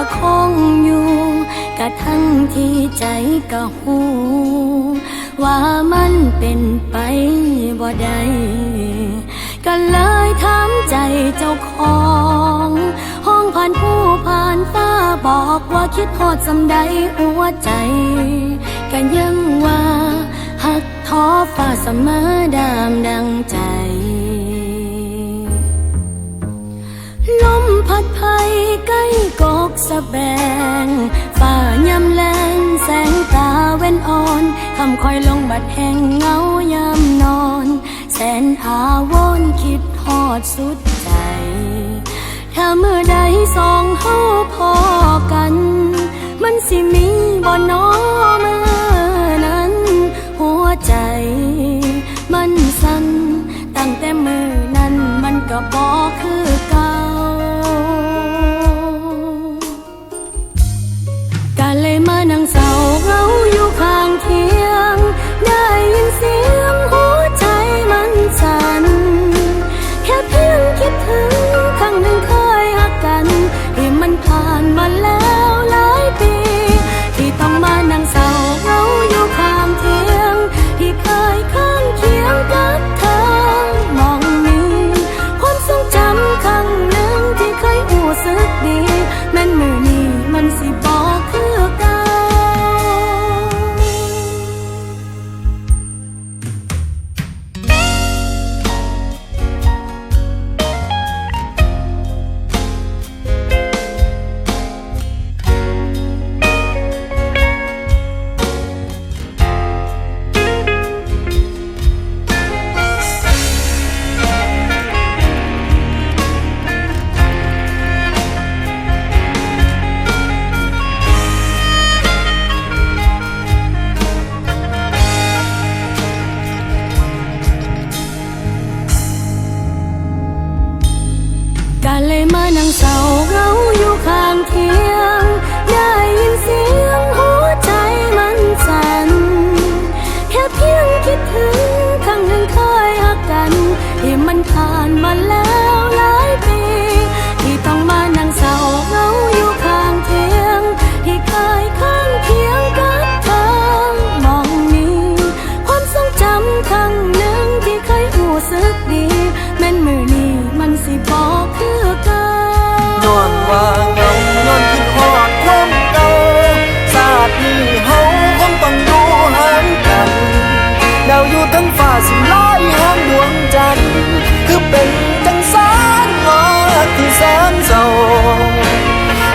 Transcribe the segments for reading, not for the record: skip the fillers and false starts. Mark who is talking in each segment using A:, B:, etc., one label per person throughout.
A: ก็คงอยู่กะทั้งที่ใจก็หูว่ามันเป็นไปบ่ได้ก็เลยถามใจเจ้าของห้องผ่านผู้ผ่านฟ้าบอกว่าคิดฮอดสำใดหัวใจก็ยังว่าหักท้อฟ้าเสมอดามดังใจลมพัดไผ่ใกล้กกสะแบงฝ่ายำแลงแสงตาเว้นอ่อนคำคอยลงบัดแห่งเงายามนอนแสนอาวรคิดฮอดสุดใจถ้าเมื่อใดสองเฮาพอกันมันสิมีบ่น้อเมื่อนั้นหัวใจมันสั่นตั้งแต่มือนั้นมันก็บ่คือเก่าก็เลยมานั่งเศร้าเหงาอยู่ข้างเคียงได้ยินเสียงหัวใจมันสั่นแค่เพียงคิดถึงครั้งหนึ่งเคยรักกันที่มันผ่านมาแล้วหลายปีที่ต้องมานั่งเศร้าเหงาอยู่ข้างเคียงที่เคยข้างเคียงกับเธอมองนี้ความทรงจำครั้งหนึ่งที่เคยรู้สึกดีแม้นมือนี้มันสิบอกคือเก่าก็เลยมานั่งเศร้าเหงาอยู่ข้างเคียงได้ยินเสียงหัวใจมันสั่นแค่เพียงคิดถึงครั้งหนึ่งเคยรักกันที่มันผ่านมาแล้วหลายปีที่ต้องมานั่งเศร้าเหงาอยู่ข้างเคียงที่เคยข้างเคียงกับเธอมองนี้ความทรงจำครั้งหนึ่งที่เคยรู้สึกดีแม้นมือนี้มันสิบอกคือเก่า
B: ย้อนว่าเงาย้อนคิดฮอดความเก่าชาตินี้เฮาคงต้องอยู่ห่างกันดาวอยู่ทั้งฟ้าสิลอยห่างดวงจันทร์คือเป็นจังสารงอที่แสนเศร้า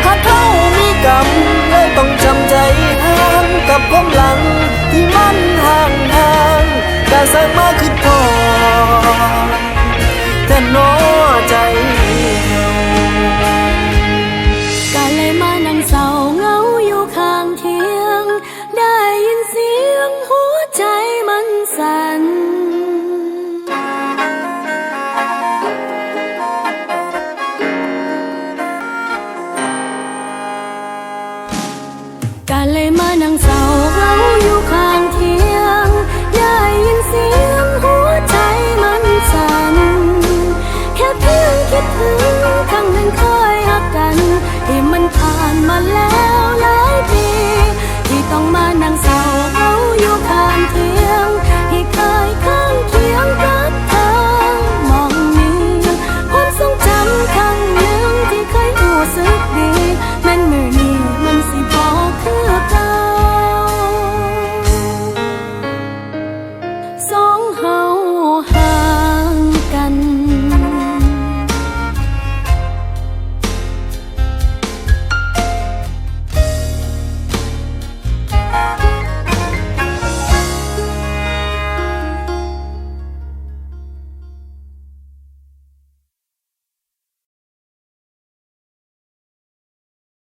B: หากเขามีกรรมเลยต้องจำใจห่างกับความหลังที่มันห่างกะสร้างมา